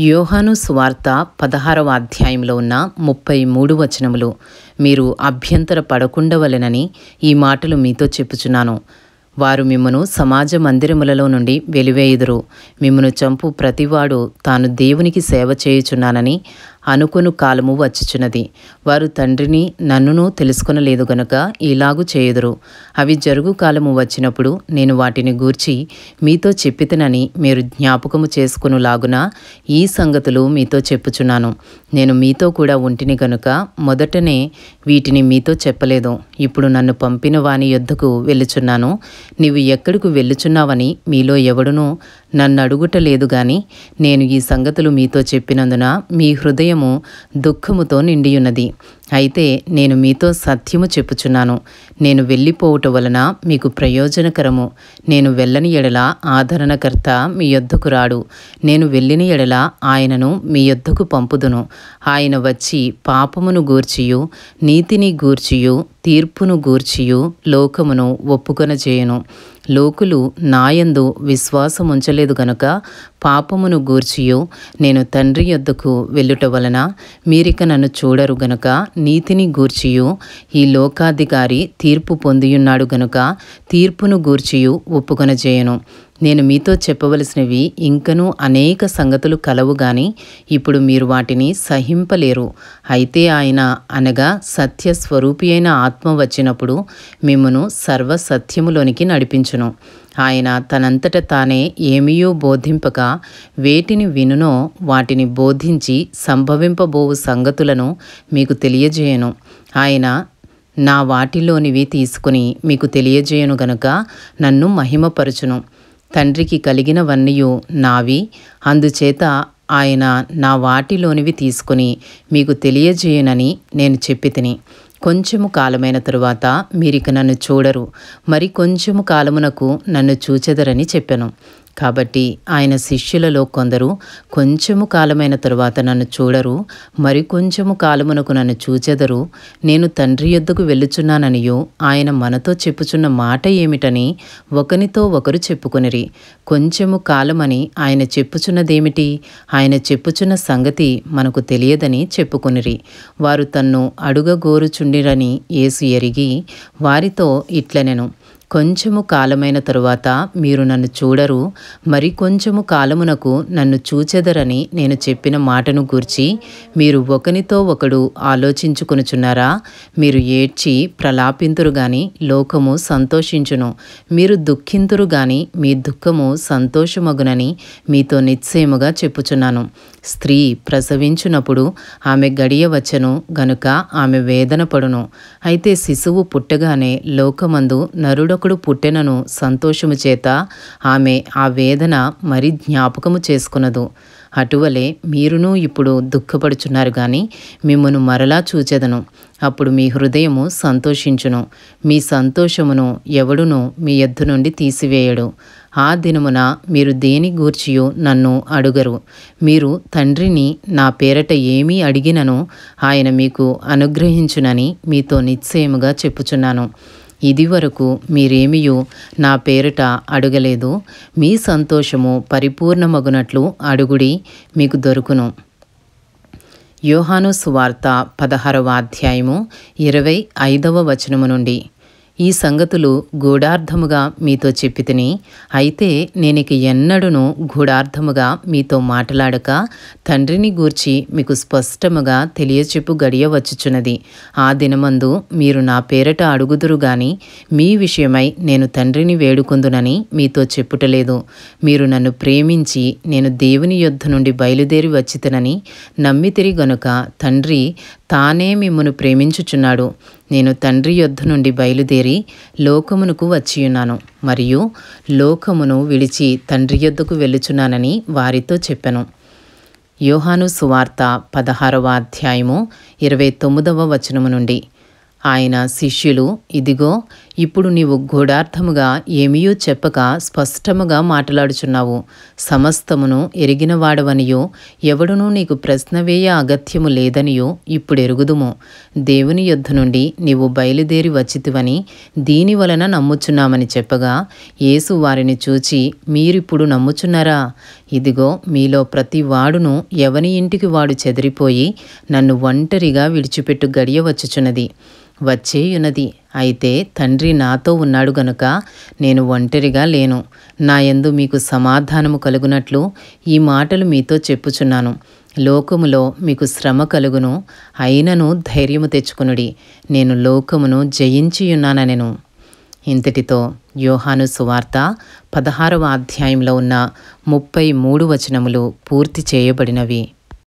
యోహాను సువార్త 16వ అధ్యాయంలో ఉన్న 33 వచనములు. మీరు అభ్యంతర పడకుండవలెనని ఈ మాటలు మీతో చెప్పుచున్నాను. వారు మిమ్మును సమాజ మందిరములలో నుండి వెలివేయుదురు. మిమ్మును చంపు ప్రతివాడు తాను దేవునికి సేవ చేయుచున్నానని అనుకొను కాలము వచ్చుచున్నది. వారు తండ్రిని నన్నును తెలుసుకొనలేదు గనుక ఇలాగు చేయుదురు. అవి జరుగు కాలము వచ్చినప్పుడు నేను వాటిని గూర్చి మీతో చెప్పితినని మీరు జ్ఞాపకము చేసుకొనులాగున ఈ సంగతులు మీతో చెప్పుచున్నాను. నేను మీతో కూడా ఉంటిని గనుక మొదటనే వీటిని మీతో చెప్పలేదు. ఇప్పుడు నన్ను పంపిన వాని యొద్దకు వెళ్ళుచున్నాను. నీవు ఎక్కడికి వెళ్ళుచున్నావని మీలో ఎవడునూ నన్ను అడుగుటలేదు గాని నేను ఈ సంగతులు మీతో చెప్పినందున మీ హృదయము దుఃఖముతో నిండియున్నది. అయితే నేను మీతో సత్యము చెప్పుచున్నాను. నేను వెళ్ళిపోవుట వలన మీకు ప్రయోజనకరము. నేను వెళ్ళని ఎడల ఆదరణకర్త మీ యొద్దకు రాడు. నేను వెళ్ళిన ఎడల ఆయనను మీ యొద్దకు పంపుదును. ఆయన వచ్చి పాపమును గూర్చియు నీతిని గూర్చియు తీర్పును గూర్చియు లోకమును ఒప్పుకొనజేయును. లోకులు నాయందు విశ్వాసముంచలేదు గనుక పాపమును గూర్చియు నేను తండ్రి యొద్దకు వెళ్ళుట వలన మీరిక నన్ను చూడరు గనుక నీతిని గూర్చియు ఈ లోకాధికారి తీర్పు పొందియున్నాడు గనుక తీర్పును గూర్చియు ఒప్పుకొనజేయను. నేను మీతో చెప్పవలసినవి ఇంకనూ అనేక సంగతులు కలవు గాని ఇప్పుడు మీరు వాటిని సహింపలేరు. అయితే ఆయన అనగా సత్యస్వరూపి అయిన ఆత్మ వచ్చినప్పుడు మిమ్మును సర్వసత్యములోనికి నడిపించును. ఆయన తనంతట తానే ఏమీయూ బోధింపక వేటిని వినునో వాటిని బోధించి సంభవింపబోవు సంగతులను మీకు తెలియజేయను. ఆయన నా వాటిలోనివి తీసుకుని మీకు తెలియజేయను గనుక నన్ను మహిమపరచును. తండ్రికి కలిగినవన్నీయు నావి, అందుచేత ఆయన నా వాటిలోనివి తీసుకుని మీకు తెలియజేయనని నేను చెప్పితిని. కొంచెము కాలమైన తరువాత మీరిక నన్ను చూడరు, మరి కొంచెము కాలమునకు నన్ను చూచెదరని చెప్పెను. కాబట్టి ఆయన శిష్యులలో కొందరు కొంచెము కాలమైన తరువాత నన్ను చూడరు, మరి కొంచెము కాలమునకు నన్ను చూచెదరు, నేను తండ్రి యొద్దకు వెళ్ళుచున్నాననియు ఆయన మనతో చెప్పుచున్న మాట ఏమిటని ఒకనితో ఒకరు చెప్పుకొనిరి. కొంచెము కాలమని ఆయన చెప్పుచున్నదేమిటి? ఆయన చెప్పుచున్న సంగతి మనకు తెలియదని చెప్పుకొనిరి. వారు తన్ను అడుగగోరుచుండిరని యేసు ఎరిగి వారితో ఇట్లనెను, కొంచెము కాలమైన తరువాత మీరు నన్ను చూడరు, మరి కొంచెము కాలమునకు నన్ను చూచెదరని నేను చెప్పిన మాటను గూర్చి మీరు ఒకనితో ఒకడు ఆలోచించుకొనుచున్నారా? మీరు ఏడ్చి ప్రలాపింతురు గాని లోకము సంతోషించును. మీరు దుఃఖింతురు గాని మీ దుఃఖము సంతోషమగునని మీతో నిశ్చయముగా చెప్పుచున్నాను. స్త్రీ ప్రసవించునప్పుడు ఆమె గడియ వచ్చెను గనుక ఆమె వేదన పడును. అయితే శిశువు పుట్టగానే లోకమందు నరుడొకడు పుట్టెనను సంతోషము చేత ఆమె ఆ వేదన మరి జ్ఞాపకము చేసుకొనదు. అటువలే మీరును ఇప్పుడు దుఃఖపడుచున్నారు గాని మిమ్మును మరలా చూచెదను. అప్పుడు మీ హృదయము సంతోషించును. మీ సంతోషమును ఎవడును మీ యొద్ద నుండి తీసివేయడు. ఆ దినమున మీరు దేని గూర్చియు నన్ను అడుగరు. మీరు తండ్రిని నా పేరట ఏమీ అడిగినను ఆయన మీకు అనుగ్రహించునని మీతో నిశ్చయముగా చెప్పుచున్నాను. ఇదివరకు మీరేమియూ నా పేరిట అడగలేదు. మీ సంతోషము పరిపూర్ణమగునట్లు అడుగుడి, మీకు దొరుకును. యోహాను సువార్త 16వ అధ్యాయము 25వ వచనము నుండి. ఈ సంగతులు గూఢార్థముగా మీతో చెప్పితిని. అయితే నేనిక ఎన్నడూను గూఢార్థముగా మీతో మాట్లాడక తండ్రిని గూర్చి మీకు స్పష్టముగా తెలియచెప్పు గడియ వచ్చుచున్నది. ఆ దినమందు మీరు నా పేరట అడుగుదురు గాని మీ విషయమై నేను తండ్రిని వేడుకొందునని మీతో చెప్పుటలేదు. మీరు నన్ను ప్రేమించి నేను దేవుని యొద్ద నుండి బయలుదేరి వచ్చితినని నమ్మితిరి గనుక తండ్రి తానే మిమ్మును ప్రేమించుచున్నాడు. నేను తండ్రి యొద్ద నుండి బయలుదేరి లోకమునకు వచ్చియున్నాను, మరియు లోకమును విడిచి తండ్రి యొద్దకు వెళ్ళుచున్నానని వారితో చెప్పెను. యోహాను సువార్త 16వ అధ్యాయము 29వ వచనము నుండి. ఆయన శిష్యులు, ఇదిగో ఇప్పుడు నీవు గూఢార్థముగా ఏమీయూ చెప్పక స్పష్టముగా మాట్లాడుచున్నావు. సమస్తమును ఎరిగినవాడవనియో ఎవడునూ నీకు ప్రశ్న వేయ అగత్యము లేదనియో ఇప్పుడు ఎరుగుదుము. దేవుని యొద్ద నుండి నీవు బయలుదేరి వచ్చితివని దీని వలన నమ్ముచున్నామని చెప్పగా, యేసు వారిని చూచి, మీరిప్పుడు నమ్ముచున్నారా? ఇదిగో మీలో ప్రతి వాడును ఎవని ఇంటికి వాడు చెదిరిపోయి నన్ను ఒంటరిగా విడిచిపెట్టు గడియ వచ్చుచున్నది, వచ్చేయున్నది. అయితే తండ్రి నాతో ఉన్నాడు గనుక నేను ఒంటరిగా లేను. నా యందు మీకు సమాధానము కలుగునట్లు ఈ మాటలు మీతో చెప్పుచున్నాను. లోకములో మీకు శ్రమ కలుగును, అయినను ధైర్యము తెచ్చుకొనుడి, నేను లోకమును జయించియున్నానెను. ఇంతటితో యోహాను సువార్త 16వ అధ్యాయంలో ఉన్న 33 వచనములు పూర్తి చేయబడినవి.